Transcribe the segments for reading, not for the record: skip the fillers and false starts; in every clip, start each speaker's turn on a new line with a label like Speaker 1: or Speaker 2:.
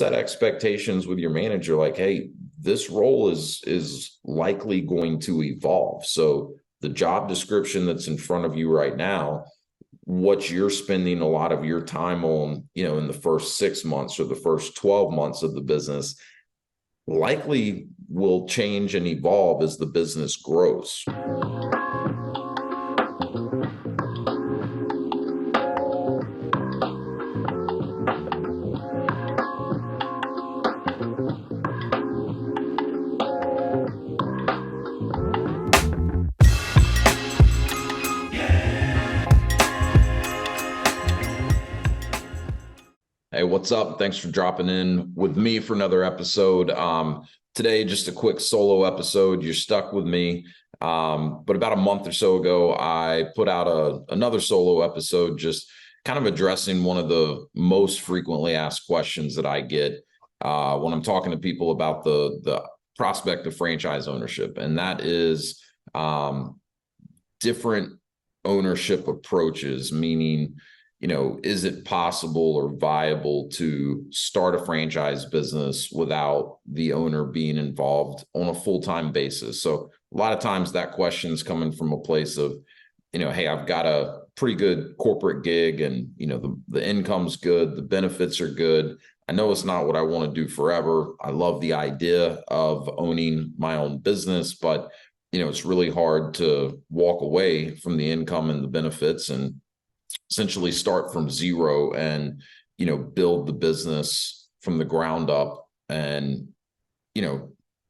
Speaker 1: set expectations with your manager, like, hey, this role is likely going to evolve. So the job description that's in front of you right now, what you're spending a lot of your time on, in the first 6 months or the first 12 months of the business, likely will change and evolve as the business grows. Hey, what's up? Thanks for dropping in with me for another episode. Today, just a quick solo episode. You're stuck with me. But about a month or so ago, I put out another solo episode, just kind of addressing one of the most frequently asked questions that I get when I'm talking to people about the prospect of franchise ownership. And that is different ownership approaches, meaning, is it possible or viable to start a franchise business without the owner being involved on a full-time basis? So a lot of times that question is coming from a place of, hey, I've got a pretty good corporate gig and, the income's good, the benefits are good. I know it's not what I want to do forever. I love the idea of owning my own business, but, it's really hard to walk away from the income and the benefits and essentially start from zero and, build the business from the ground up and,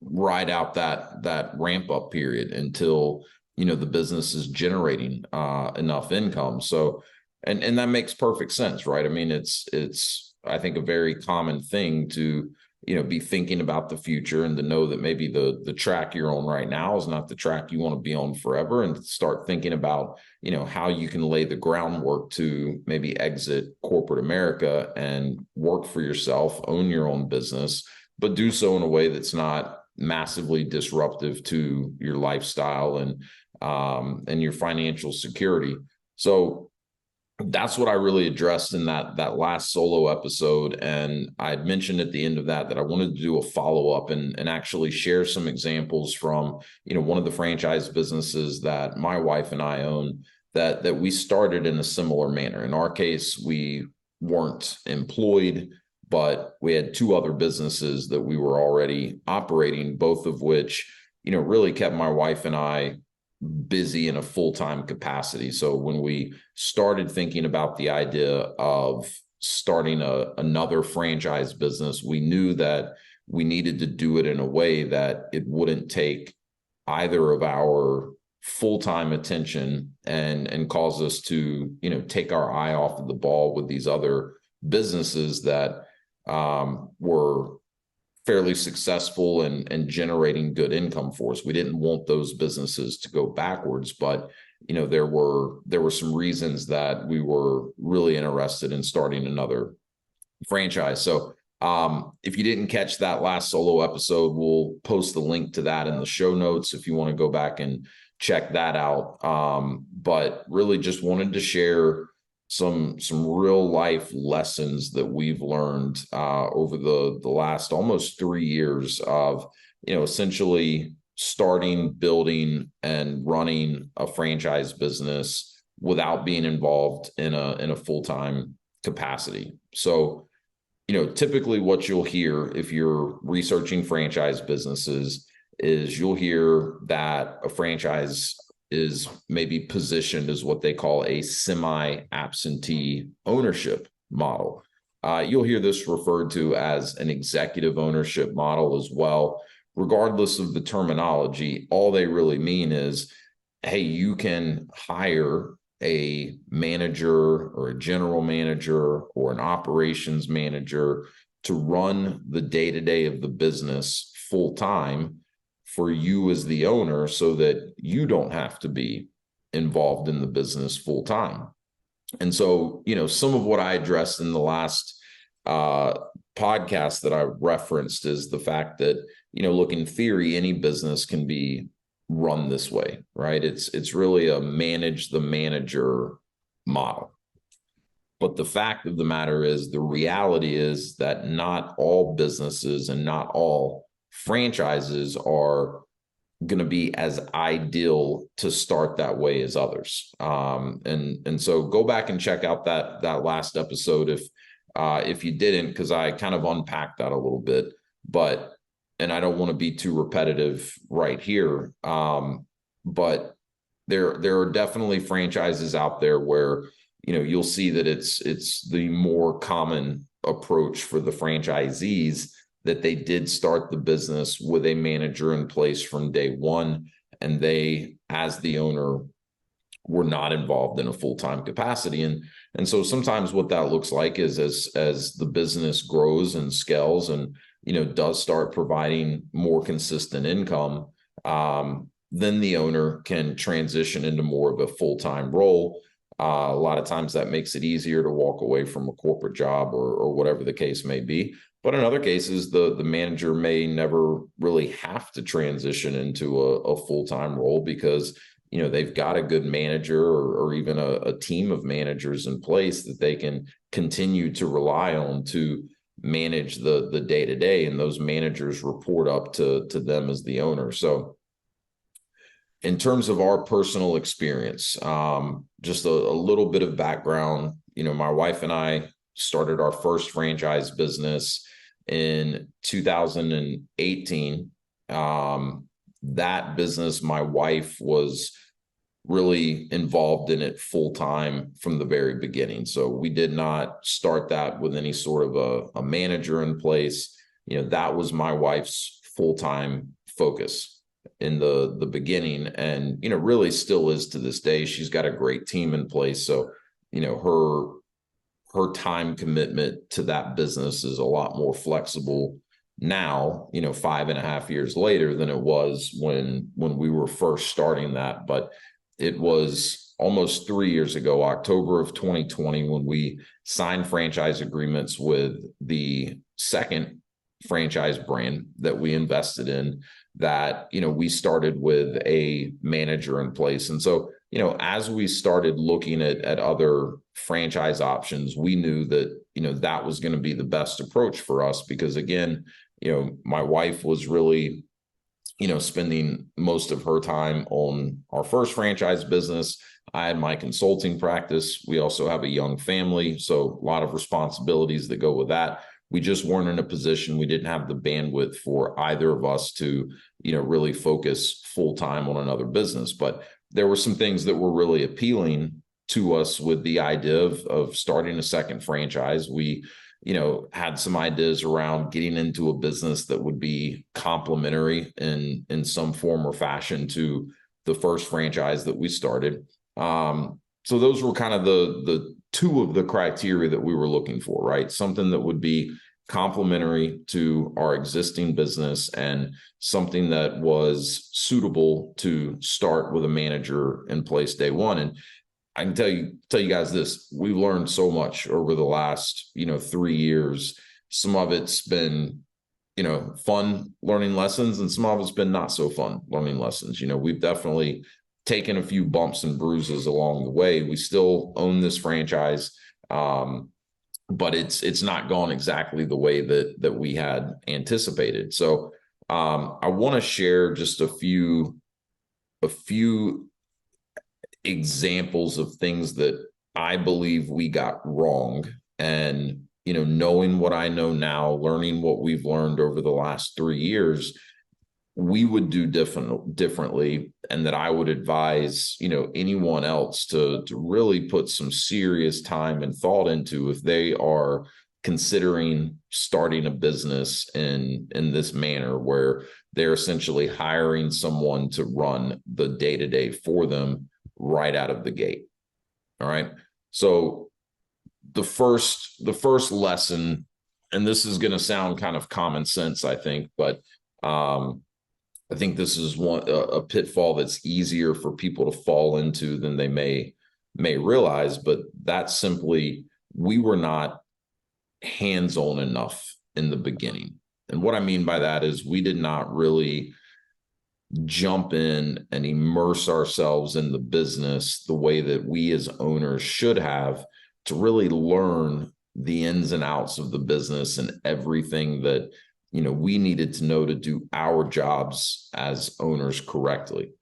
Speaker 1: ride out that ramp up period until, the business is generating enough income. So, and that makes perfect sense, right? I mean, it's, I think, a very common thing to, be thinking about the future and to know that maybe the track you're on right now is not the track you want to be on forever, and start thinking about, how you can lay the groundwork to maybe exit corporate America and work for yourself, own your own business, but do so in a way that's not massively disruptive to your lifestyle and your financial security. So that's what I really addressed in that last solo episode. And I mentioned at the end of that I wanted to do a follow-up and actually share some examples from, one of the franchise businesses that my wife and I own that we started in a similar manner. In our case, we weren't employed, but we had two other businesses that we were already operating, both of which, really kept my wife and I busy in a full-time capacity. So when we started thinking about the idea of starting another franchise business, we knew that we needed to do it in a way that it wouldn't take either of our full-time attention and cause us to, take our eye off of the ball with these other businesses that were fairly successful and generating good income for us. We didn't want those businesses to go backwards, but there were some reasons that we were really interested in starting another franchise. So if you didn't catch that last solo episode, we'll post the link to that in the show notes if you want to go back and check that out. But really just wanted to share some real life lessons that we've learned over the last almost 3 years of, essentially starting, building, and running a franchise business without being involved in a full-time capacity. So, typically what you'll hear if you're researching franchise businesses is you'll hear that a franchise is maybe positioned as what they call a semi-absentee ownership model. You'll hear this referred to as an executive ownership model as well. Regardless of the terminology, all they really mean is, hey, you can hire a manager or a general manager or an operations manager to run the day-to-day of the business full-time for you as the owner, so that you don't have to be involved in the business full time. And so, some of what I addressed in the last podcast that I referenced is the fact that, look, in theory, any business can be run this way, right? It's really a manage the manager model. But the fact of the matter is, the reality is that not all businesses and not all franchises are going to be as ideal to start that way as others. And so go back and check out that last episode if you didn't, because I kind of unpacked that a little bit. But and I don't want to be too repetitive right here. But there are definitely franchises out there where, you know, you'll see that it's the more common approach for the franchisees, that they did start the business with a manager in place from day one, and they, as the owner, were not involved in a full-time capacity. And so sometimes what that looks like is, as the business grows and scales and, you know, does start providing more consistent income, then the owner can transition into more of a full-time role. A lot of times that makes it easier to walk away from a corporate job or whatever the case may be. But in other cases, the manager may never really have to transition into a full-time role, because, you know, they've got a good manager or even a team of managers in place that they can continue to rely on to manage the day-to-day, and those managers report up to them as the owner. So in terms of our personal experience, just a little bit of background. You know, my wife and I started our first franchise business in 2018. That business, my wife was really involved in it full time from the very beginning. So we did not start that with any sort of a manager in place. You know, that was my wife's full-time focus in the beginning, and, you know, really still is to this day. She's got a great team in place. So, you know, her time commitment to that business is a lot more flexible now, you know, 5.5 years later, than it was when we were first starting that. But it was almost 3 years ago, October of 2020, when we signed franchise agreements with the second franchise brand that we invested in, that, you know, we started with a manager in place. And so, you know, as we started looking at other franchise options, we knew that, you know, that was going to be the best approach for us, because, again, you know, my wife was really, you know, spending most of her time on our first franchise business. I had my consulting practice. We also have a young family, so a lot of responsibilities that go with that. We just weren't in a position, we didn't have the bandwidth for either of us to, you know, really focus full time on another business. But there were some things that were really appealing to us with the idea of starting a second franchise. We, you know, had some ideas around getting into a business that would be complementary in some form or fashion to the first franchise that we started. So those were kind of the two of the criteria that we were looking for, right? Something that would be complementary to our existing business, and something that was suitable to start with a manager in place day one. And I can tell you guys this: we've learned so much over the last, you know, 3 years. Some of it's been, you know, fun learning lessons, and some of it's been not so fun learning lessons. You know, we've definitely taken a few bumps and bruises along the way. We still own this franchise, but it's not gone exactly the way that we had anticipated. So I want to share just a few examples of things that I believe we got wrong. And, you know, knowing what I know now, learning what we've learned over the last 3 years, we would do differently, and that I would advise, you know, anyone else to really put some serious time and thought into if they are considering starting a business in this manner, where they're essentially hiring someone to run the day-to-day for them right out of the gate. All right. So the first lesson, and this is going to sound kind of common sense, I think, but I think this is a pitfall that's easier for people to fall into than they may realize, but that's simply, we were not hands-on enough in the beginning. And what I mean by that is, we did not really jump in and immerse ourselves in the business the way that we as owners should have, to really learn the ins and outs of the business and everything that, we needed to know to do our jobs as owners correctly.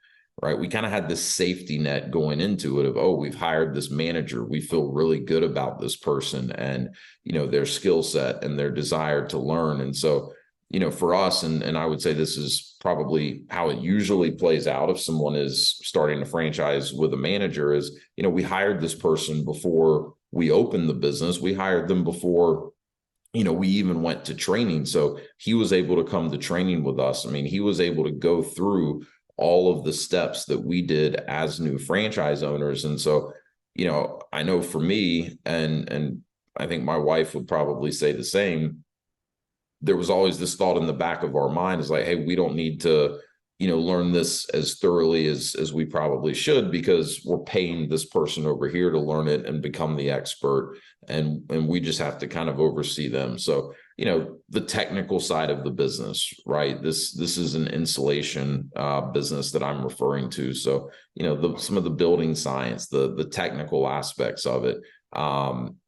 Speaker 1: Right. We kind of had this safety net going into it of, oh, we've hired this manager. We feel really good about this person and, their skill set and their desire to learn. And so, for us, and I would say this is probably how it usually plays out if someone is starting a franchise with a manager is, we hired this person before we opened the business. We hired them before, we even went to training. So he was able to come to training with us. I mean, he was able to go through all of the steps that we did as new franchise owners. And so, I know for me, and I think my wife would probably say the same, there was always this thought in the back of our mind is like, hey, we don't need to, learn this as thoroughly as we probably should, because we're paying this person over here to learn it and become the expert. And we just have to kind of oversee them. So, the technical side of the business, right? This is an insulation business that I'm referring to. So, some of the building science, the technical aspects of it. I'm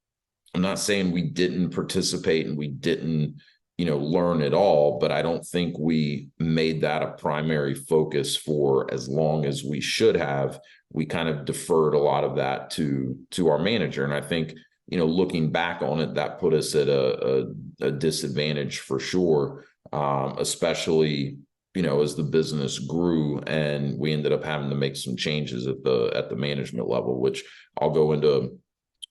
Speaker 1: not saying we didn't participate and we didn't, learn it all, but I don't think we made that a primary focus for as long as we should have. We kind of deferred a lot of that to our manager. And I think, looking back on it, that put us at a disadvantage for sure, especially, as the business grew and we ended up having to make some changes at the management level, which I'll go into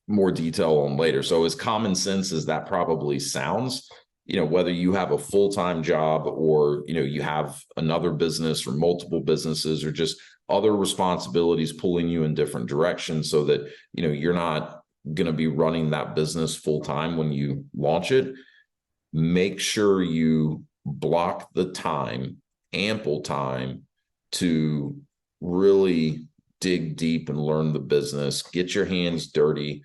Speaker 1: more detail on later. So as common sense as that probably sounds, whether you have a full-time job or, you have another business or multiple businesses or just other responsibilities pulling you in different directions so that, you're not going to be running that business full-time when you launch it, make sure you block the time, ample time, to really dig deep and learn the business, get your hands dirty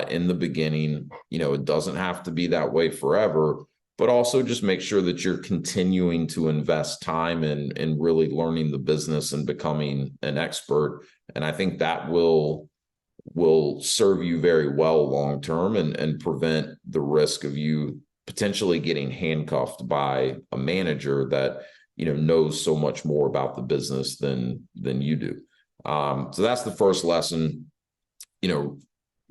Speaker 1: in the beginning. It doesn't have to be that way forever, but also just make sure that you're continuing to invest time in really learning the business and becoming an expert. And I think that will serve you very well long term and prevent the risk of you potentially getting handcuffed by a manager that knows so much more about the business than you do. So that's the first lesson.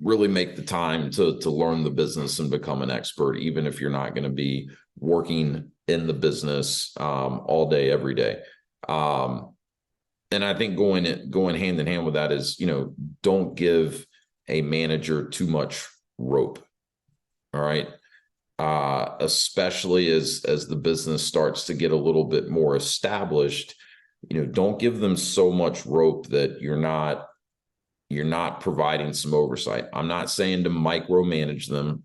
Speaker 1: Really make the time to learn the business and become an expert, even if you're not going to be working in the business all day, every day. And I think going hand in hand with that is, don't give a manager too much rope. All right. Especially as the business starts to get a little bit more established, don't give them so much rope that you're not providing some oversight. I'm not saying to micromanage them.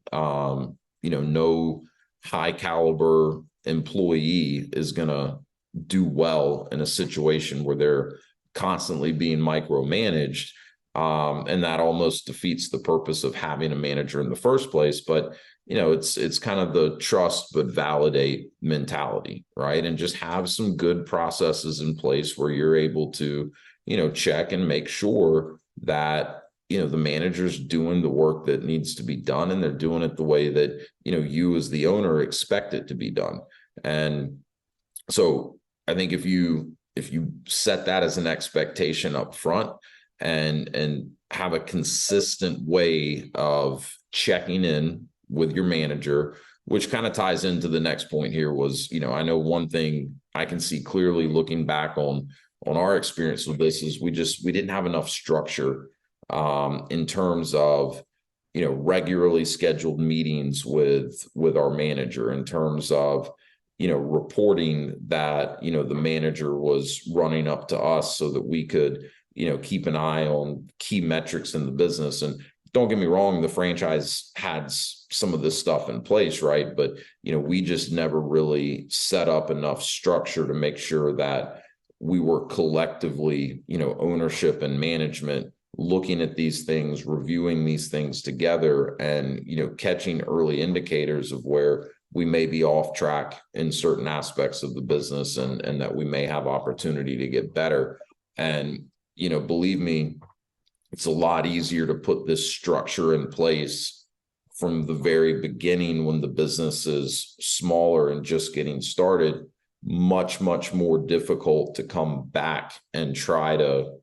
Speaker 1: No high caliber employee is going to do well in a situation where they're constantly being micromanaged. And that almost defeats the purpose of having a manager in the first place. But, it's kind of the trust but validate mentality, right? And just have some good processes in place where you're able to, check and make sure that, the manager's doing the work that needs to be done, and they're doing it the way that, you as the owner expect it to be done. And so I think if you set that as an expectation up front and have a consistent way of checking in with your manager, which kind of ties into the next point here was, I know one thing I can see clearly looking back on our experience with this is we didn't have enough structure in terms of, regularly scheduled meetings with our manager, in terms of, reporting that, the manager was running up to us so that we could, keep an eye on key metrics in the business. And don't get me wrong, the franchise had some of this stuff in place, right? But, we just never really set up enough structure to make sure that we were collectively, ownership and management, looking at these things, reviewing these things together, and, catching early indicators of where we may be off track in certain aspects of the business and that we may have opportunity to get better. And, believe me, it's a lot easier to put this structure in place from the very beginning when the business is smaller and just getting started. Much, much more difficult to come back and try to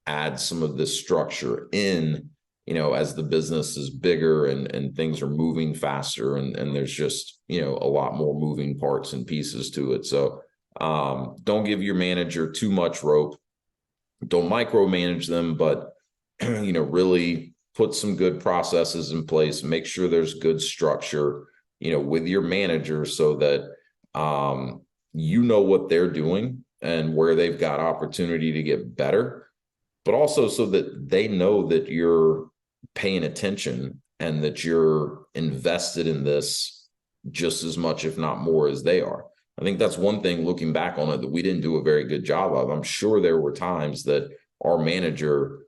Speaker 1: add some of this structure in, as the business is bigger and things are moving faster, and there's just, a lot more moving parts and pieces to it. So don't give your manager too much rope. Don't micromanage them, but really put some good processes in place. Make sure there's good structure, with your manager, so that what they're doing and where they've got opportunity to get better, but also so that they know that you're paying attention and that you're invested in this just as much, if not more, as they are. I think that's one thing, looking back on it, that we didn't do a very good job of. I'm sure there were times that our manager,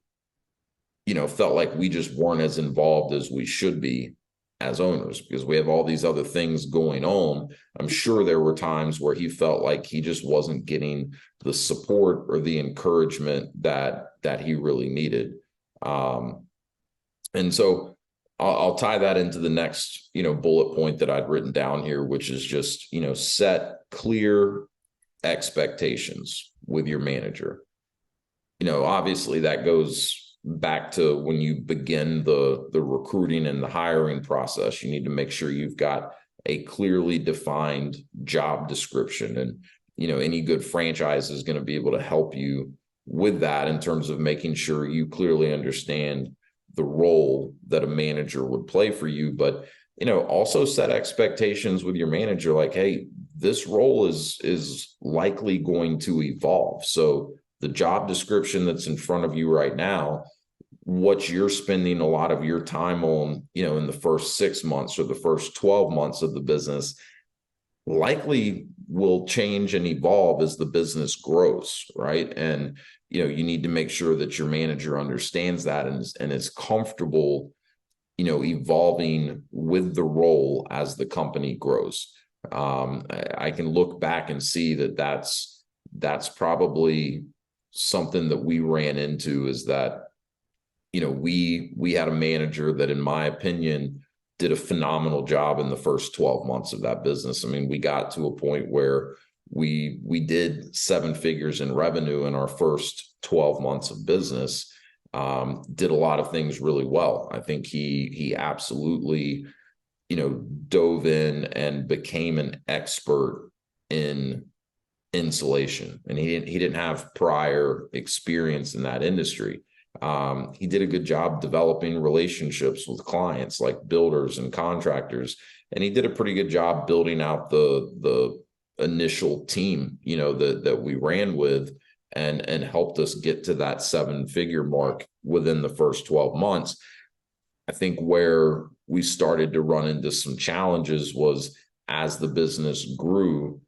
Speaker 1: felt like we just weren't as involved as we should be as owners, because we have all these other things going on. I'm sure there were times where he felt like he just wasn't getting the support or the encouragement that he really needed. And so I'll tie that into the next, bullet point that I'd written down here, which is just, set clear expectations with your manager. Obviously that goes back to when you begin the recruiting and the hiring process. You need to make sure you've got a clearly defined job description, and any good franchise is going to be able to help you with that, in terms of making sure you clearly understand the role that a manager would play for you. But also set expectations with your manager, like, hey, this role is likely going to evolve. So the job description that's in front of you right now, what you're spending a lot of your time on, in the first 6 months or the first 12 months of the business, likely will change and evolve as the business grows, right? And, you need to make sure that your manager understands that and is comfortable, evolving with the role as the company grows. I can look back and see that that's probably something that we ran into, is that, we had a manager that, in my opinion, did a phenomenal job in the first 12 months of that business. I mean, we got to a point where we did 7 figures in revenue in our first 12 months of business. Did a lot of things really well. I think he absolutely, dove in and became an expert in insulation, and he didn't have prior experience in that industry. He did a good job developing relationships with clients like builders and contractors, and he did a pretty good job building out the initial team, that we ran with, and helped us get to that 7-figure mark within the first 12 months. I think where we started to run into some challenges was, as the business grew,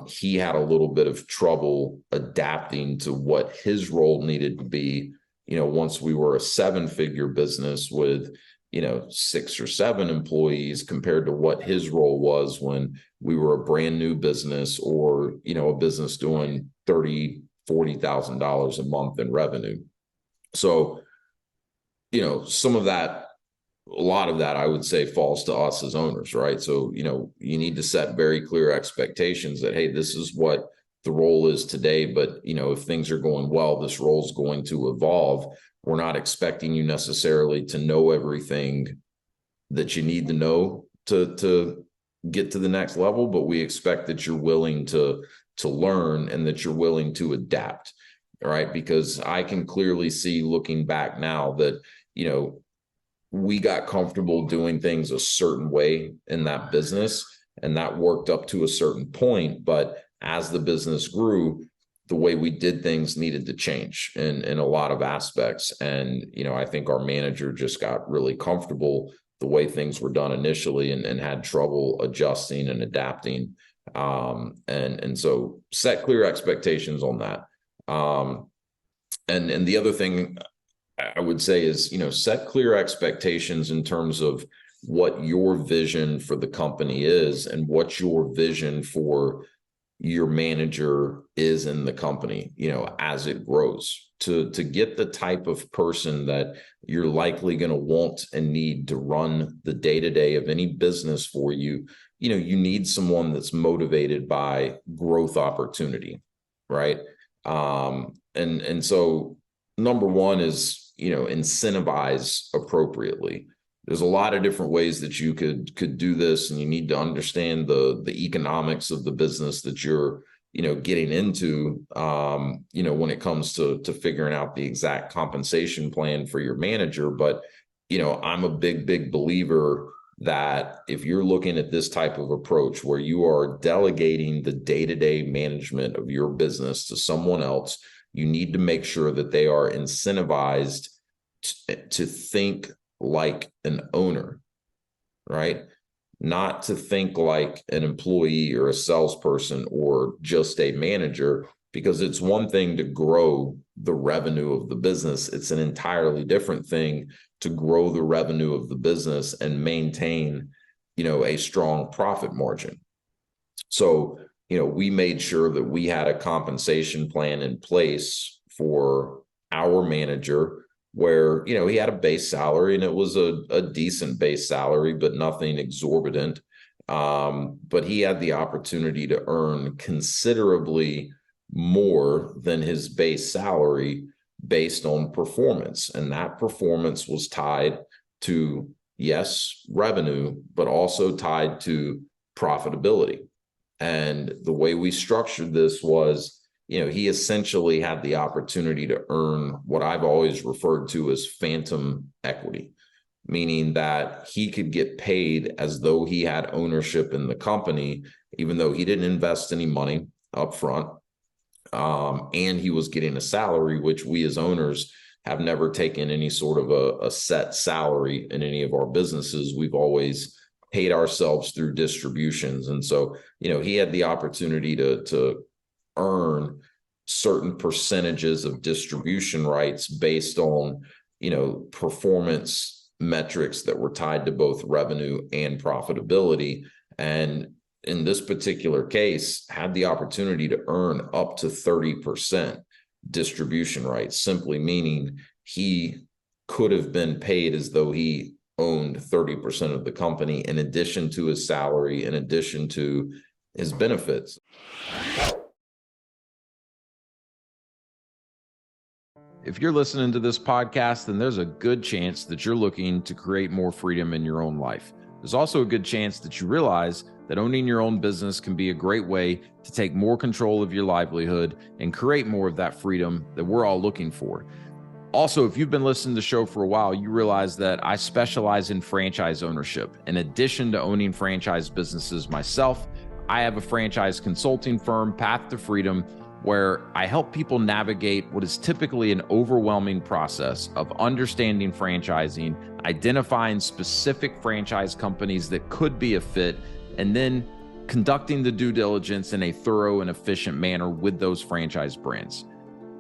Speaker 1: he had a little bit of trouble adapting to what his role needed to be. Once we were a 7-figure business with, 6 or 7 employees, compared to what his role was when we were a brand new business, or, a business doing $30,000-$40,000 a month in revenue. So, a lot of that, I would say, falls to us as owners, right? So, you need to set very clear expectations that, hey, this is what the role is today, but, if things are going well, this role is going to evolve. We're not expecting you necessarily to know everything that you need to know to get to the next level, but we expect that you're willing to learn, and that you're willing to adapt, right? Because I can clearly see, looking back now, that, we got comfortable doing things a certain way in that business, and that worked up to a certain point. But as the business grew, the way we did things needed to change in a lot of aspects. And, I think our manager just got really comfortable the way things were done initially, and had trouble adjusting and adapting. And so set clear expectations on that. And the other thing I would say is, set clear expectations in terms of what your vision for the company is, and what your vision for your manager is in the company, as it grows, to get the type of person that you're likely going to want and need to run the day-to-day of any business for you, you need someone that's motivated by growth opportunity, right? And so number one is, incentivize appropriately. There's a lot of different ways that you could do this, and you need to understand the economics of the business that you're getting into, when it comes to figuring out the exact compensation plan for your manager. But, I'm a big believer that if you're looking at this type of approach where you are delegating the day-to-day management of your business to someone else, you need to make sure that they are incentivized to think like an owner, right? Not to think like an employee or a salesperson or just a manager, because it's one thing to grow the revenue of the business. It's an entirely different thing to grow the revenue of the business and maintain, a strong profit margin. So, we made sure that we had a compensation plan in place for our manager where, he had a base salary, and it was a decent base salary, but nothing exorbitant. But he had the opportunity to earn considerably more than his base salary based on performance. And that performance was tied to, yes, revenue, but also tied to profitability. And the way we structured this was, he essentially had the opportunity to earn what I've always referred to as phantom equity, meaning that he could get paid as though he had ownership in the company, even though he didn't invest any money up front. And he was getting a salary, which we as owners have never taken any sort of a set salary in any of our businesses. We've always paid ourselves through distributions. And so, he had the opportunity to earn certain percentages of distribution rights based on, performance metrics that were tied to both revenue and profitability. And in this particular case, had the opportunity to earn up to 30% distribution rights, simply meaning he could have been paid as though he owned 30% of the company, in addition to his salary, in addition to his benefits. If you're listening to this podcast, then there's a good chance that you're looking to create more freedom in your own life. There's also a good chance that you realize that owning your own business can be a great way to take more control of your livelihood and create more of that freedom that we're all looking for. Also, if you've been listening to the show for a while, you realize that I specialize in franchise ownership. In addition to owning franchise businesses myself, I have a franchise consulting firm, Path to Freedom, where I help people navigate what is typically an overwhelming process of understanding franchising, identifying specific franchise companies that could be a fit, and then conducting the due diligence in a thorough and efficient manner with those franchise brands.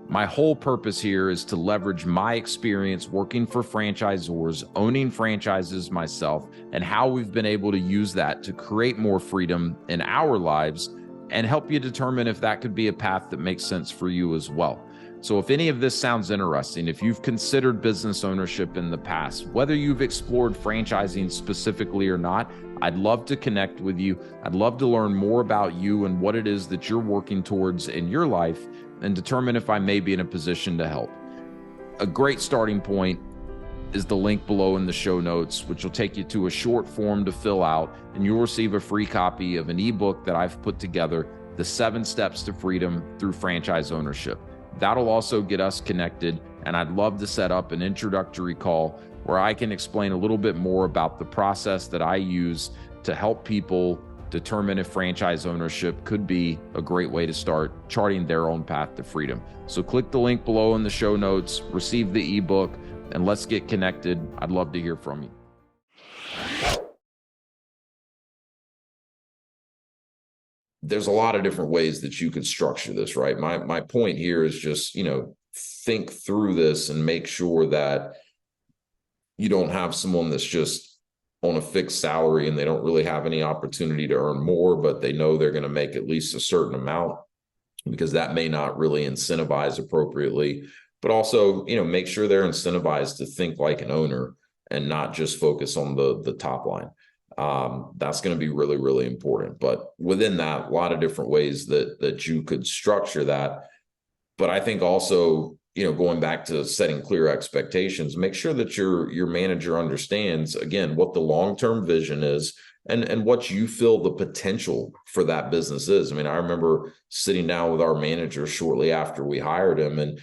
Speaker 1: My whole purpose here is to leverage my experience working for franchisors, owning franchises myself, and how we've been able to use that to create more freedom in our lives and help you determine if that could be a path that makes sense for you as well. So if any of this sounds interesting, if you've considered business ownership in the past, whether you've explored franchising specifically or not, I'd love to connect with you. I'd love to learn more about you and what it is that you're working towards in your life and determine if I may be in a position to help. A great starting point is the link below in the show notes, which will take you to a short form to fill out, and you'll receive a free copy of an ebook that I've put together, The 7 Steps to Freedom Through Franchise Ownership. That'll also get us connected, and I'd love to set up an introductory call where I can explain a little bit more about the process that I use to help people determine if franchise ownership could be a great way to start charting their own path to freedom. So click the link below in the show notes, receive the ebook, and let's get connected. I'd love to hear from you. There's a lot of different ways that you could structure this, right? My point here is just, think through this and make sure that you don't have someone that's just on a fixed salary and they don't really have any opportunity to earn more, but they know they're going to make at least a certain amount, because that may not really incentivize appropriately. but also, make sure they're incentivized to think like an owner and not just focus on the top line. That's going to be really, really important. But within that, a lot of different ways that you could structure that. But I think also, going back to setting clear expectations, make sure that your manager understands, again, what the long-term vision is and what you feel the potential for that business is. I mean, I remember sitting down with our manager shortly after we hired him and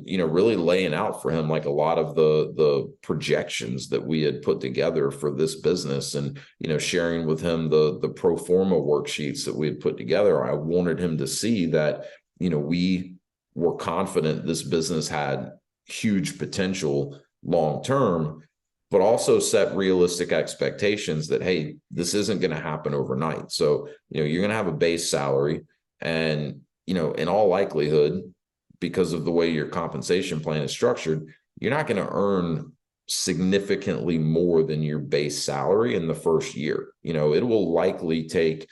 Speaker 1: really laying out for him like a lot of the projections that we had put together for this business, and sharing with him the pro forma worksheets that we had put together. I wanted him to see that we were confident this business had huge potential long term, but also set realistic expectations that, hey, this isn't going to happen overnight. So, you're going to have a base salary, and, in all likelihood, because of the way your compensation plan is structured, you're not going to earn significantly more than your base salary in the first year. It will likely take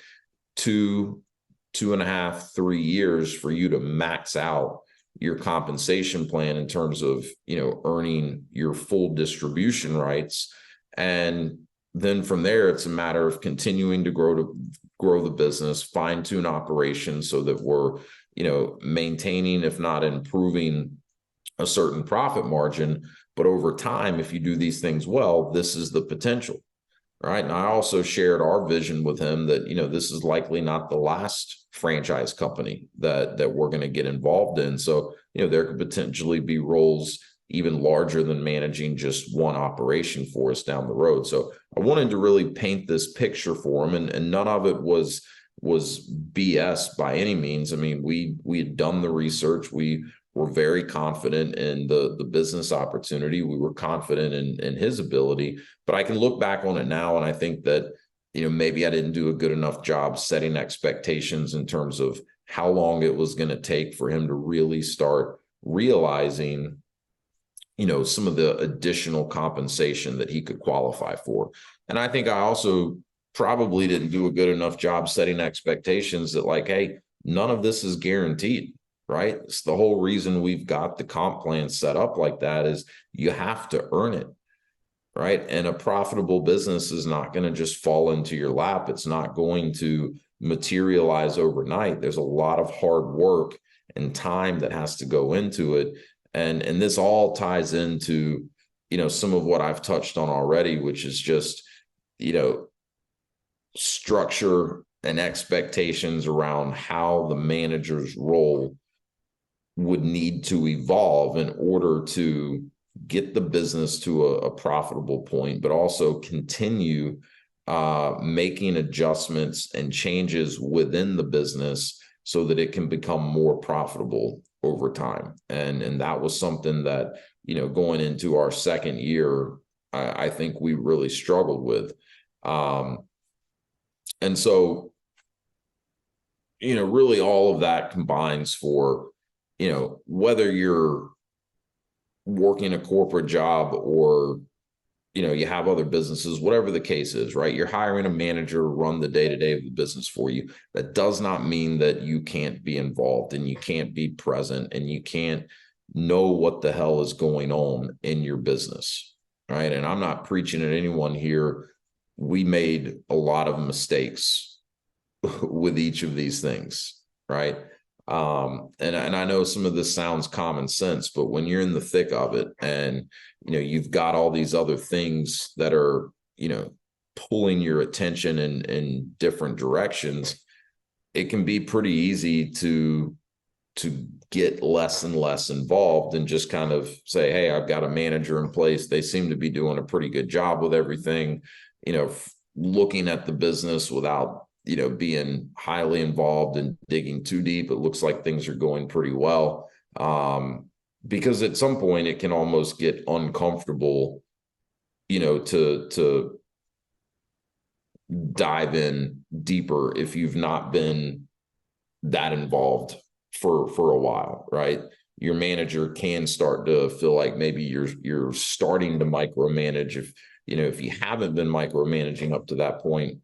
Speaker 1: 2.5, 3 years for you to max out your compensation plan in terms of, earning your full distribution rights. And then from there, it's a matter of continuing to grow the business, fine tune operations so that we're, maintaining, if not improving, a certain profit margin. But over time, if you do these things well, this is the potential. Right. And I also shared our vision with him that, this is likely not the last franchise company that we're going to get involved in. So, there could potentially be roles even larger than managing just one operation for us down the road. So I wanted to really paint this picture for him, and none of it was BS by any means. I mean, we had done the research. We were very confident in the business opportunity. We were confident in his ability, but I can look back on it now, and I think that, maybe I didn't do a good enough job setting expectations in terms of how long it was going to take for him to really start realizing, some of the additional compensation that he could qualify for. And I think I also probably didn't do a good enough job setting expectations that, like, hey, none of this is guaranteed. Right? It's the whole reason we've got the comp plan set up like that, is you have to earn it. Right? And a profitable business is not going to just fall into your lap. It's not going to materialize overnight. There's a lot of hard work and time that has to go into it. And this all ties into, some of what I've touched on already, which is just, structure and expectations around how the manager's role would need to evolve in order to get the business to a profitable point, but also continue making adjustments and changes within the business so that it can become more profitable over time. And that was something that, going into our second year, I think we really struggled with. And so, really all of that combines for, whether you're working a corporate job or, you have other businesses, whatever the case is, right? You're hiring a manager to run the day-to-day of the business for you. That does not mean that you can't be involved and you can't be present and you can't know what the hell is going on in your business, right? And I'm not preaching at anyone here. We made a lot of mistakes with each of these things, right? And I know some of this sounds common sense, but when you're in the thick of it and, you've got all these other things that are, pulling your attention in different directions, it can be pretty easy to get less and less involved and just kind of say, hey, I've got a manager in place. They seem to be doing a pretty good job with everything, looking at the business without, being highly involved and digging too deep. It looks like things are going pretty well. Because at some point it can almost get uncomfortable, to dive in deeper if you've not been that involved for a while, right? Your manager can start to feel like maybe you're starting to micromanage. If you haven't been micromanaging up to that point,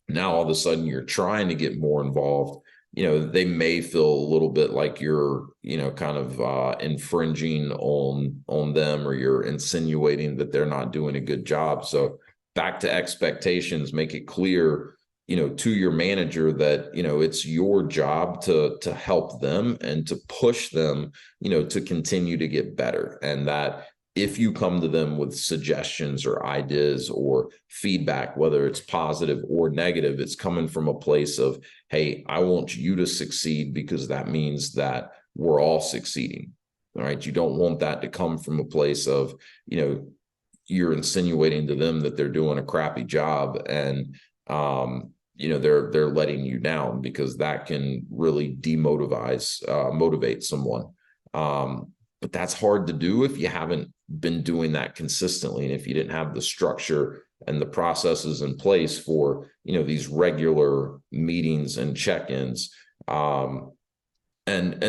Speaker 1: now all of a sudden you're trying to get more involved. they may feel a little bit like you're, kind of infringing on them, or you're insinuating that they're not doing a good job. So back to expectations, make it clear, to your manager that, it's your job to help them and to push them, to continue to get better. And that if you come to them with suggestions or ideas or feedback, whether it's positive or negative, it's coming from a place of, hey, I want you to succeed because that means that we're all succeeding. All right. You don't want that to come from a place of, you're insinuating to them that they're doing a crappy job, and they're letting you down, because that can really motivate someone. But that's hard to do if you haven't been doing that consistently, and if you didn't have the structure and the processes in place for, these regular meetings and check-ins. And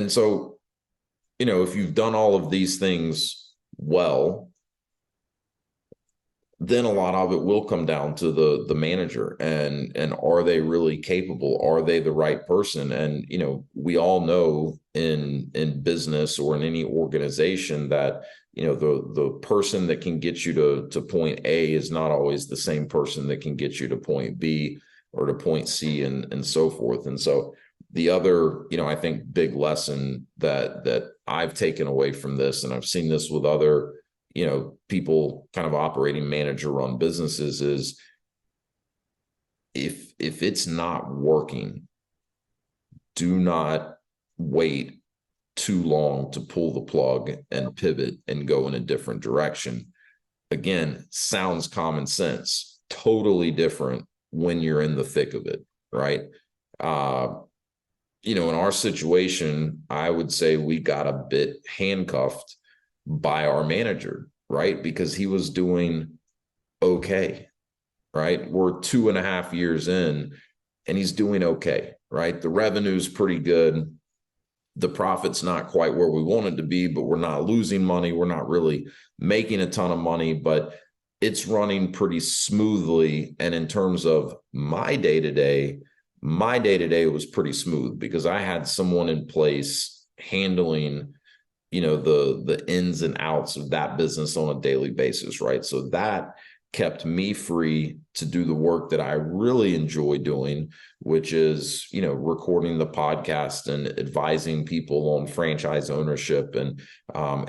Speaker 1: so, if you've done all of these things well, then a lot of it will come down to the manager, and are they really capable? Are they the right person? And we all know in business or in any organization that the person that can get you to point A is not always the same person that can get you to point B or to point C, and so forth. And so the other, I think, big lesson that I've taken away from this, and I've seen this with other people kind of operating manager run businesses, is if it's not working, do not wait too long to pull the plug and pivot and go in a different direction. Again, sounds common sense, totally different when you're in the thick of it, right? In our situation, I would say we got a bit handcuffed by our manager, right? Because he was doing okay, right? We're 2.5 years in and he's doing okay, right? The revenue's pretty good. The profit's not quite where we want it to be, but we're not losing money. We're not really making a ton of money, but it's running pretty smoothly. And in terms of my day-to-day was pretty smooth, because I had someone in place handling the ins and outs of that business on a daily basis, right? So that kept me free to do the work that I really enjoy doing, which is, recording the podcast and advising people on franchise ownership and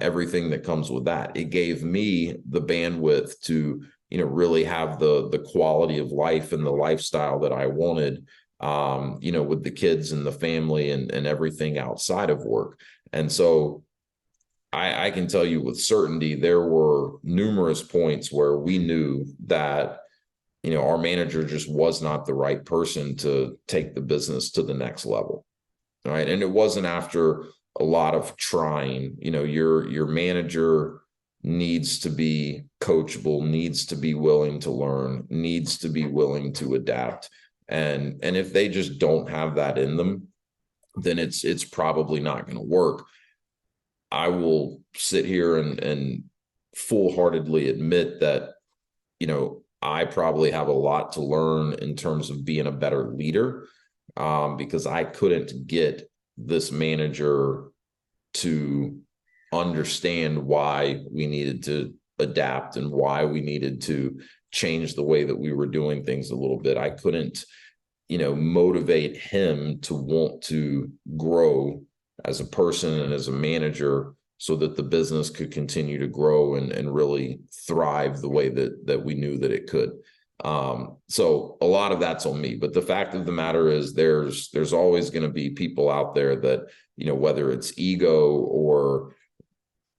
Speaker 1: everything that comes with that. It gave me the bandwidth to, really have the quality of life and the lifestyle that I wanted, with the kids and the family and everything outside of work. And so I can tell you with certainty, there were numerous points where we knew that, our manager just was not the right person to take the business to the next level. All right. And it wasn't after a lot of trying. Your manager needs to be coachable, needs to be willing to learn, needs to be willing to adapt. And if they just don't have that in them, then it's probably not going to work. I will sit here and full-heartedly admit that, I probably have a lot to learn in terms of being a better leader, because I couldn't get this manager to understand why we needed to adapt and why we needed to change the way that we were doing things a little bit. I couldn't, motivate him to want to grow as a person and as a manager, so that the business could continue to grow and really thrive the way that we knew that it could. So a lot of that's on me, but the fact of the matter is there's always going to be people out there that, whether it's ego or,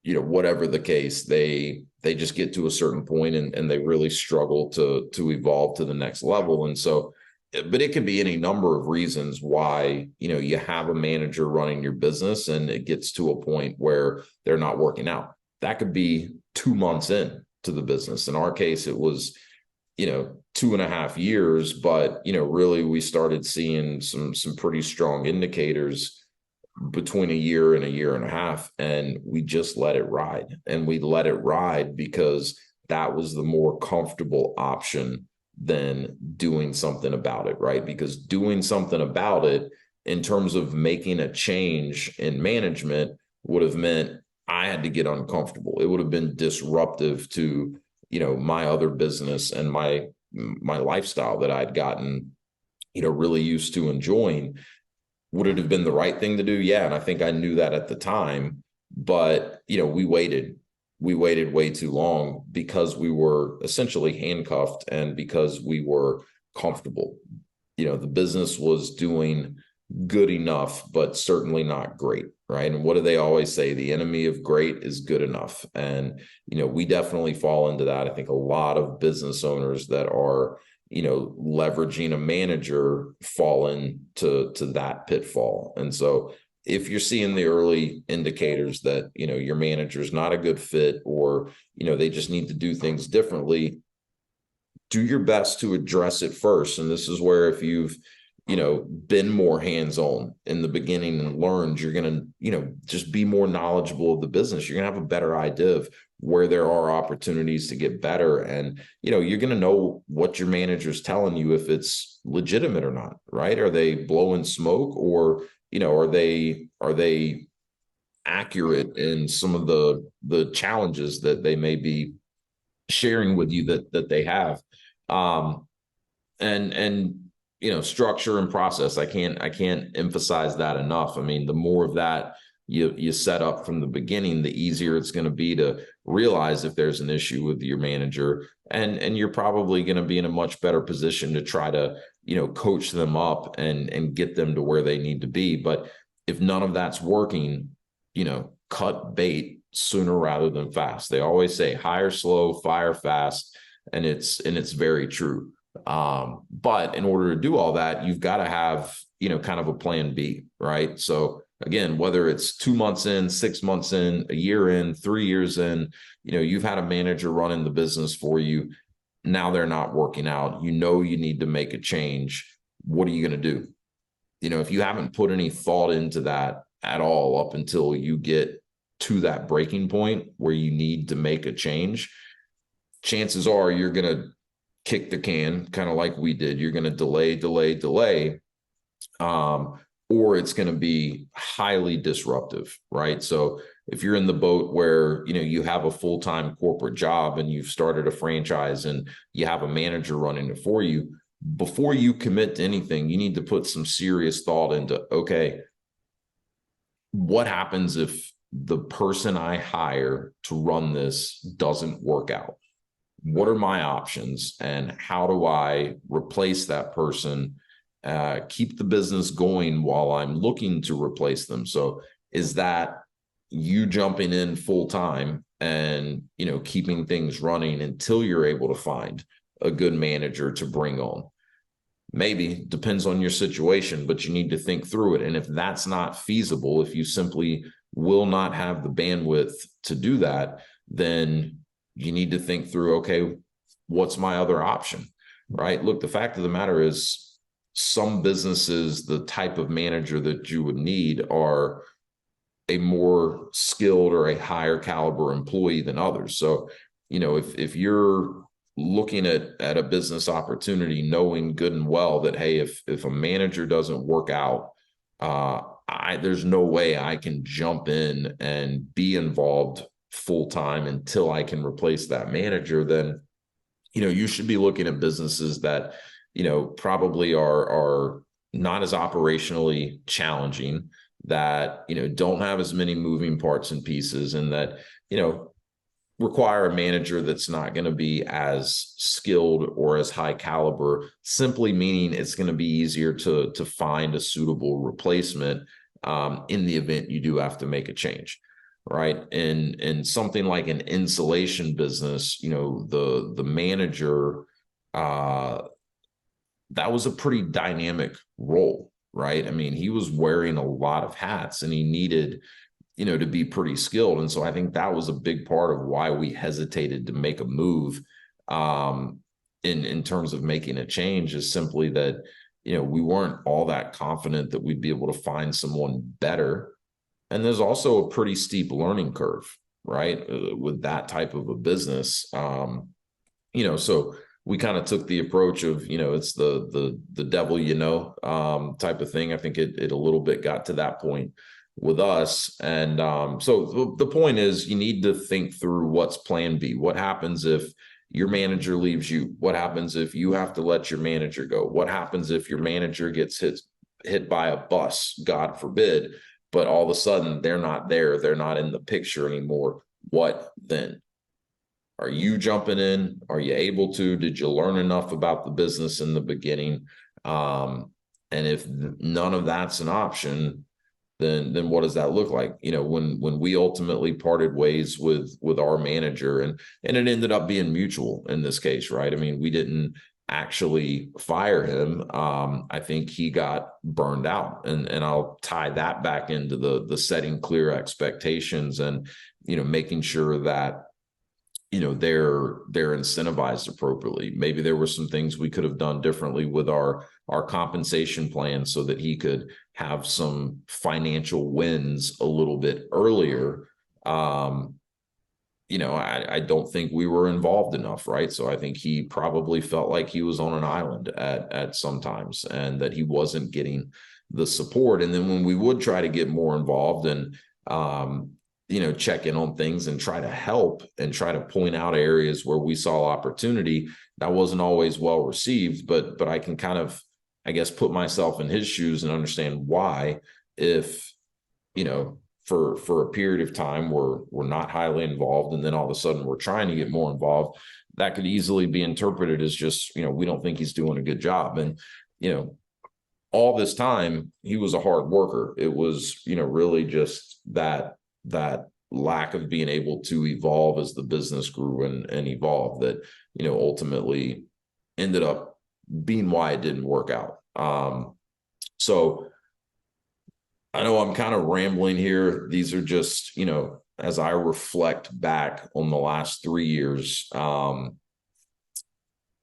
Speaker 1: whatever the case, they just get to a certain point and they really struggle to evolve to the next level. And so, but it can be any number of reasons why, you have a manager running your business and it gets to a point where they're not working out. That could be 2 months in to the business. In our case, it was, 2.5 years, but, really we started seeing some pretty strong indicators between a year and a year and a half. And we just let it ride, and we let it ride because that was the more comfortable option than doing something about it, right? Because doing something about it in terms of making a change in management would have meant I had to get uncomfortable. It would have been disruptive to, my other business and my lifestyle that I'd gotten, really used to enjoying. Would it have been the right thing to do? Yeah. And I think I knew that at the time, but, we waited way too long because we were essentially handcuffed and because we were comfortable. The business was doing good enough, but certainly not great, right? And what do they always say? The enemy of great is good enough. And, we definitely fall into that. I think a lot of business owners that are, leveraging a manager fall into that pitfall. And so if you're seeing the early indicators that, your manager's not a good fit, or, they just need to do things differently, do your best to address it first. And this is where, if you've, been more hands-on in the beginning and learned, you're going to, just be more knowledgeable of the business. You're going to have a better idea of where there are opportunities to get better. And, you're going to know what your manager's telling you, if it's legitimate or not, right? Are they blowing smoke, or, are they accurate in some of the challenges that they may be sharing with you that they have? And structure and process. I can't emphasize that enough. I mean, the more of that you set up from the beginning, the easier it's going to be to realize if there's an issue with your manager, and you're probably going to be in a much better position to try to, coach them up and get them to where they need to be. But if none of that's working, cut bait sooner rather than fast. They always say hire slow, fire fast, and it's very true. But in order to do all that, you've got to have, kind of a plan B, right? So again, whether it's 2 months in, 6 months in, a year in, 3 years in, you've had a manager running the business for you. Now they're not working out. You need to make a change. What are you going to do? If you haven't put any thought into that at all up until you get to that breaking point where you need to make a change, chances are you're going to kick the can, kind of like we did. You're going to delay, or it's going to be highly disruptive, right? So if you're in the boat where, you have a full-time corporate job and you've started a franchise and you have a manager running it for you, before you commit to anything, you need to put some serious thought into, okay, what happens if the person I hire to run this doesn't work out? What are my options, and how do I replace that person, keep the business going while I'm looking to replace them? So is that you jumping in full time and, keeping things running until you're able to find a good manager to bring on? Maybe, depends on your situation, but you need to think through it. And if that's not feasible, if you simply will not have the bandwidth to do that, then you need to think through, okay, what's my other option, right? Look, the fact of the matter is, some businesses, the type of manager that you would need are a more skilled or a higher caliber employee than others. So, if you're looking at a business opportunity, knowing good and well that, hey, if a manager doesn't work out, there's no way I can jump in and be involved full time until I can replace that manager, then, you should be looking at businesses that, probably are not as operationally challenging, that, don't have as many moving parts and pieces, and that, require a manager that's not going to be as skilled or as high caliber, simply meaning it's going to be easier to find a suitable replacement in the event you do have to make a change. Right. And something like an insulation business, the manager, that was a pretty dynamic role, right? I mean, he was wearing a lot of hats and he needed, to be pretty skilled. And so I think that was a big part of why we hesitated to make a move in terms of making a change, is simply that, we weren't all that confident that we'd be able to find someone better. And there's also a pretty steep learning curve, right? With that type of a business. So we kind of took the approach of, it's the devil, type of thing. I think it a little bit got to that point with us. And so the point is, you need to think through what's plan B. What happens if your manager leaves you? What happens if you have to let your manager go? What happens if your manager gets hit by a bus, God forbid, but all of a sudden they're not there, they're not in the picture anymore? What then? Are you jumping in? Are you able to? Did you learn enough about the business in the beginning? And if none of that's an option, then what does that look like? When we ultimately parted ways with our manager, and it ended up being mutual in this case, right? I mean, we didn't actually fire him. I think he got burned out, and I'll tie that back into the setting clear expectations and making sure that they're incentivized appropriately. Maybe there were some things we could have done differently with our compensation plan so that he could have some financial wins a little bit earlier. I don't think we were involved enough, right? So I think he probably felt like he was on an island at some times, and that he wasn't getting the support. And then when we would try to get more involved and check in on things and try to help and try to point out areas where we saw opportunity, that wasn't always well received. But I can kind of, I guess, put myself in his shoes and understand why. If for a period of time we're not highly involved, and then all of a sudden we're trying to get more involved, that could easily be interpreted as just we don't think he's doing a good job. And all this time he was a hard worker. It was really just that lack of being able to evolve as the business grew and evolved that ultimately ended up being why it didn't work out. So I know I'm kind of rambling here. These are just as I reflect back on the last 3 years,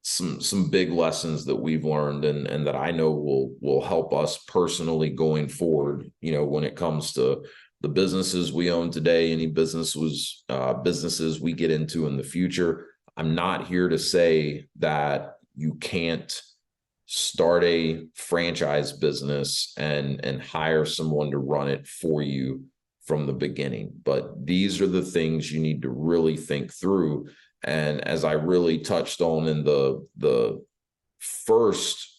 Speaker 1: some big lessons that we've learned and that I know will help us personally going forward, when it comes to the businesses we own today, any businesses we get into in the future. I'm not here to say that you can't start a franchise business and hire someone to run it for you from the beginning. But these are the things you need to really think through. And as I really touched on in the first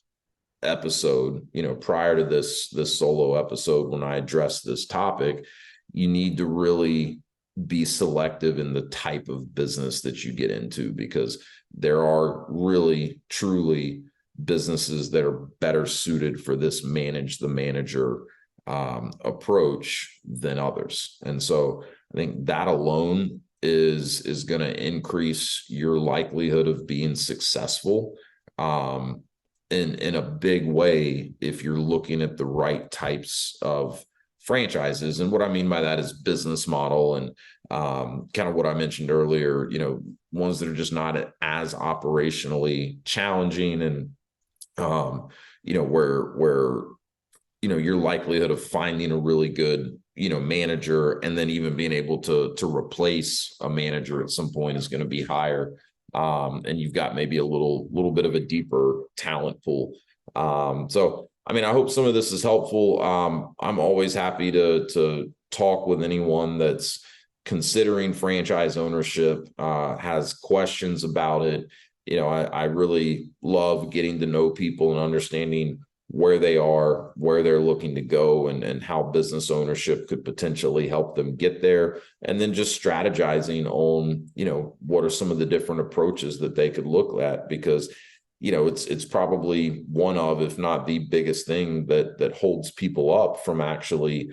Speaker 1: episode, prior to this solo episode, when I addressed this topic, you need to really be selective in the type of business that you get into, because there are really, truly businesses that are better suited for this manage the manager approach than others. And so I think that alone is going to increase your likelihood of being successful in a big way if you're looking at the right types of franchises. And what I mean by that is business model and kind of what I mentioned earlier, ones that are just not as operationally challenging and where your likelihood of finding a really good manager and then even being able to replace a manager at some point is going to be higher. And you've got maybe a little bit of a deeper talent pool. So, I mean, I hope some of this is helpful. I'm always happy to talk with anyone that's considering franchise ownership, has questions about it. I really love getting to know people and understanding where they are, where they're looking to go, and how business ownership could potentially help them get there. And then just strategizing on, what are some of the different approaches that they could look at, because, it's probably one of, if not the biggest thing that holds people up from actually,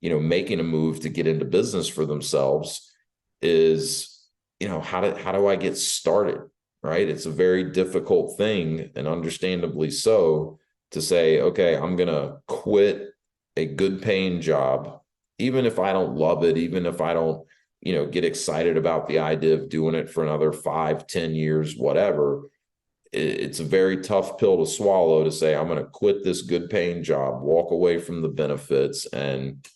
Speaker 1: making a move to get into business for themselves is, how do I get started? Right? It's a very difficult thing, and understandably so, to say, okay, I'm going to quit a good paying job, even if I don't love it, even if I don't, get excited about the idea of doing it for another 5-10 years, whatever. It's a very tough pill to swallow to say, I'm going to quit this good paying job, walk away from the benefits, and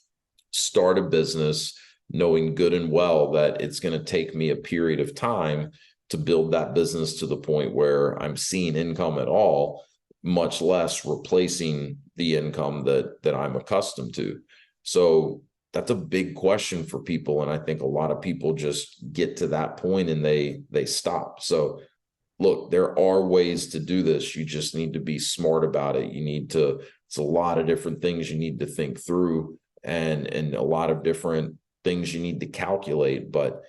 Speaker 1: start a business knowing good and well that it's going to take me a period of time to build that business to the point where I'm seeing income at all, much less replacing the income that I'm accustomed to. So that's a big question for people. And I think a lot of people just get to that point and they stop. So look, there are ways to do this. You just need to be smart about it. It's a lot of different things you need to think through, and a lot of different things you need to calculate, but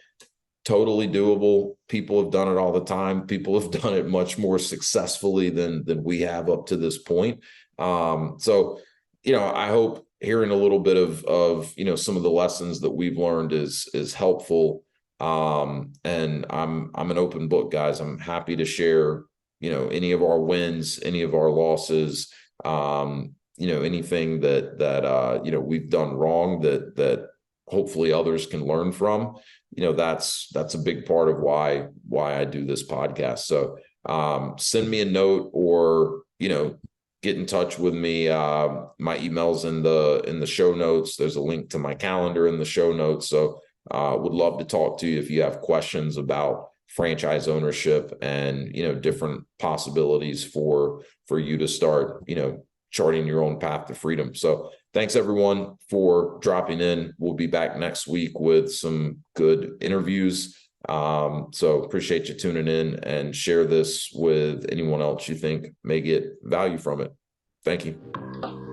Speaker 1: totally doable. People have done it all the time. People have done it much more successfully than we have up to this point. So, I hope hearing a little bit of some of the lessons that we've learned is helpful. And I'm an open book, guys. I'm happy to share, any of our wins, any of our losses, anything that we've done wrong that hopefully others can learn from. That's a big part of why I do this podcast. So send me a note, or get in touch with me. My email's in the show notes. There's a link to my calendar in the show notes. So would love to talk to you if you have questions about franchise ownership and different possibilities for you to start charting your own path to freedom. So thanks everyone for dropping in. We'll be back next week with some good interviews. So appreciate you tuning in, and share this with anyone else you think may get value from it. Thank you.